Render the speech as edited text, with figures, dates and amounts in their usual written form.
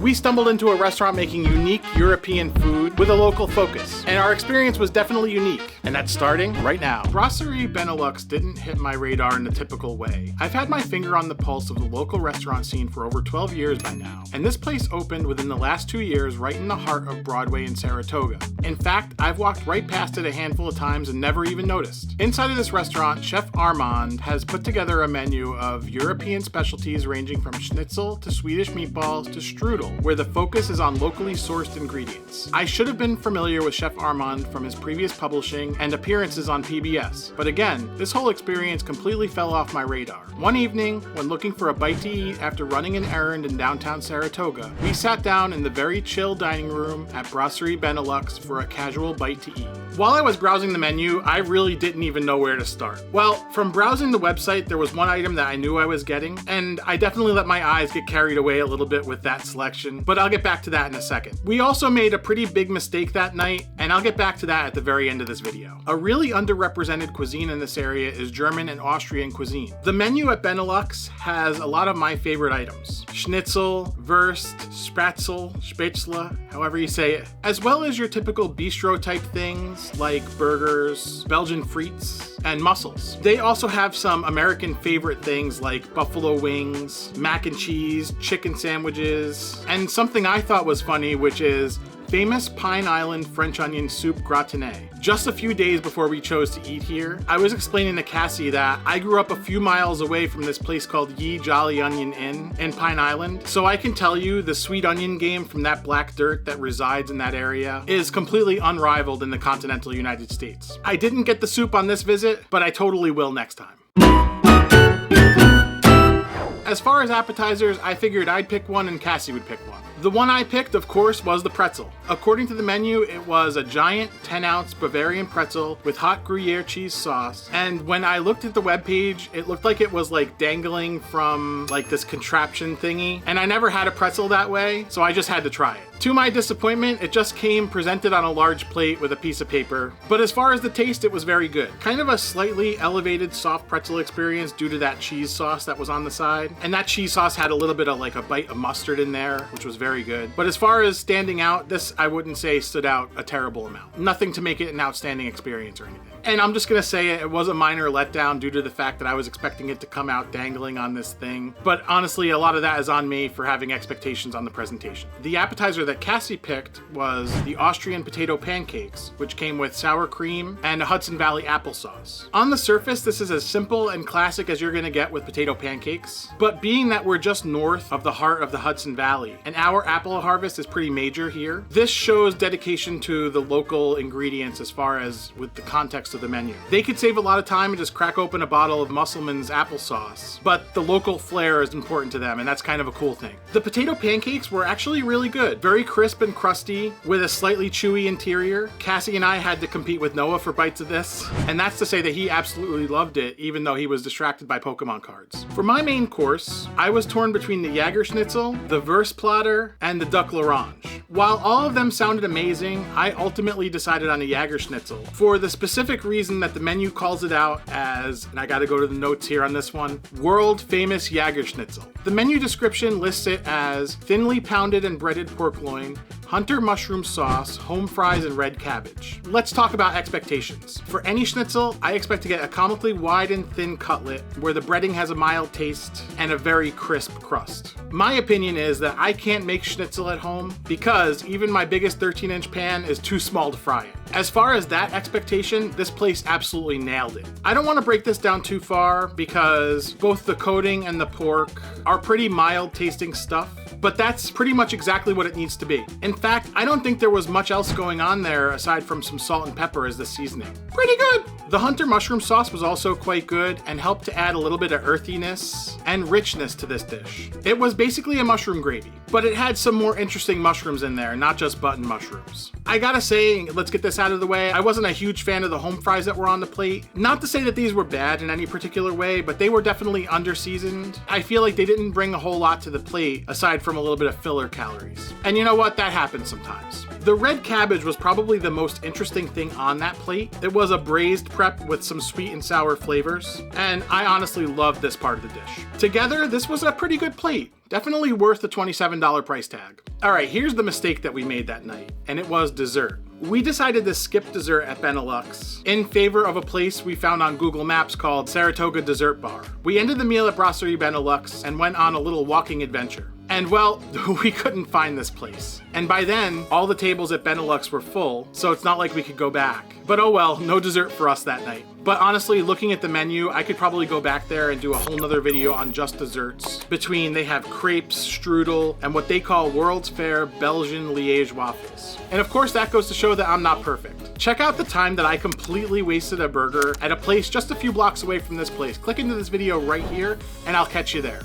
We stumbled into a restaurant making unique European food with a local focus, and our experience was definitely unique, and that's starting right now. Brasserie Benelux didn't hit my radar in the typical way. I've had my finger on the pulse of the local restaurant scene for over 12 years by now, and this place opened within the last 2 years right in the heart of Broadway in Saratoga. In fact, I've walked right past it a handful of times and never even noticed. Inside of this restaurant, Chef Armand has put together a menu of European specialties ranging from Schnitzel to Swedish meatballs to strudel, where the focus is on locally sourced ingredients. I should have been familiar with Chef Armand from his previous publishing and appearances on PBS, but again, this whole experience completely fell off my radar. One evening, when looking for a bite to eat after running an errand in downtown Saratoga, we sat down in the very chill dining room at Brasserie Benelux for a casual bite to eat. While I was browsing the menu, I really didn't even know where to start. Well, from browsing the website, there was one item that I knew I was getting, and I definitely let my eyes get carried away a little bit with that selection, but I'll get back to that in a second. We also made a pretty big mistake that night, and I'll get back to that at the very end of this video. A really underrepresented cuisine in this area is German and Austrian cuisine. The menu at Benelux has a lot of my favorite items: Schnitzel, Wurst, Spätzle, however you say it, as well as your typical bistro type things like burgers, Belgian frites, and mussels. They also have some American favorite things like buffalo wings, mac and cheese, chicken sandwiches, and something I thought was funny, which is famous Pine Island French onion soup gratiné. Just a few days before we chose to eat here, I was explaining to Cassie that I grew up a few miles away from this place called Ye Jolly Onion Inn in Pine Island, so I can tell you the sweet onion game from that black dirt that resides in that area is completely unrivaled in the continental United States. I didn't get the soup on this visit, but I totally will next time. As far as appetizers, I figured I'd pick one and Cassie would pick one. The one I picked, of course, was the pretzel. According to the menu, it was a giant 10-ounce Bavarian pretzel with hot Gruyere cheese sauce. And when I looked at the webpage, it looked like it was like dangling from like this contraption thingy. And I never had a pretzel that way, so I just had to try it. To my disappointment, it just came presented on a large plate with a piece of paper. But as far as the taste, it was very good. Kind of a slightly elevated soft pretzel experience due to that cheese sauce that was on the side. And that cheese sauce had a little bit of like a bite of mustard in there, which was very good. But as far as standing out, this I wouldn't say stood out a terrible amount. Nothing to make it an outstanding experience or anything. And I'm just gonna say it was a minor letdown due to the fact that I was expecting it to come out dangling on this thing. But honestly, a lot of that is on me for having expectations on the presentation. The appetizer that Cassie picked was the Austrian potato pancakes, which came with sour cream and a Hudson Valley Apple sauce. On the surface, this is as simple and classic as you're gonna get with potato pancakes. But being that we're just north of the heart of the Hudson Valley, and our apple harvest is pretty major here, this shows dedication to the local ingredients as far as with the context of the menu. They could save a lot of time and just crack open a bottle of Musselman's applesauce, but the local flair is important to them, and that's kind of a cool thing. The potato pancakes were actually really good. Very crisp and crusty, with a slightly chewy interior. Cassie and I had to compete with Noah for bites of this, and that's to say that he absolutely loved it, even though he was distracted by Pokemon cards. For my main course, I was torn between the JAGER Schnitzel, the Wurstplatter, and the Duck l'Orange. While all of them sounded amazing, I ultimately decided on the JAGER Schnitzel for the specific reason that the menu calls it out as, and I gotta go to the notes here on this one, world famous JAGER Schnitzel. The menu description lists it as thinly pounded and breaded pork loin, hunter mushroom sauce, home fries, and red cabbage. Let's talk about expectations. For any schnitzel, I expect to get a comically wide and thin cutlet where the breading has a mild taste and a very crisp crust. My opinion is that I can't make schnitzel at home because even my biggest 13-inch pan is too small to fry it. As far as that expectation, this place absolutely nailed it. I don't want to break this down too far because both the coating and the pork are pretty mild tasting stuff, but that's pretty much exactly what it needs to be. In fact, I don't think there was much else going on there aside from some salt and pepper as the seasoning. Pretty good! The hunter mushroom sauce was also quite good and helped to add a little bit of earthiness and richness to this dish. It was basically a mushroom gravy, but it had some more interesting mushrooms in there, not just button mushrooms. I gotta say, let's get this out of the way, I wasn't a huge fan of the home fries that were on the plate. Not to say that these were bad in any particular way, but they were definitely under-seasoned. I feel like they didn't bring a whole lot to the plate aside from a little bit of filler calories. And you know what? That happens sometimes. The red cabbage was probably the most interesting thing on that plate. It was a braised prep with some sweet and sour flavors, and I honestly loved this part of the dish. Together, this was a pretty good plate. Definitely worth the $27 price tag. All right, here's the mistake that we made that night, and it was dessert. We decided to skip dessert at Benelux in favor of a place we found on Google Maps called Saratoga Dessert Bar. We ended the meal at Brasserie Benelux and went on a little walking adventure. And well, we couldn't find this place. And by then, all the tables at Benelux were full, so it's not like we could go back. But oh well, no dessert for us that night. But honestly, looking at the menu, I could probably go back there and do a whole nother video on just desserts. Between they have crepes, strudel, and what they call World's Fair Belgian Liège waffles. And of course, that goes to show that I'm not perfect. Check out the time that I completely wasted a burger at a place just a few blocks away from this place. Click into this video right here, and I'll catch you there.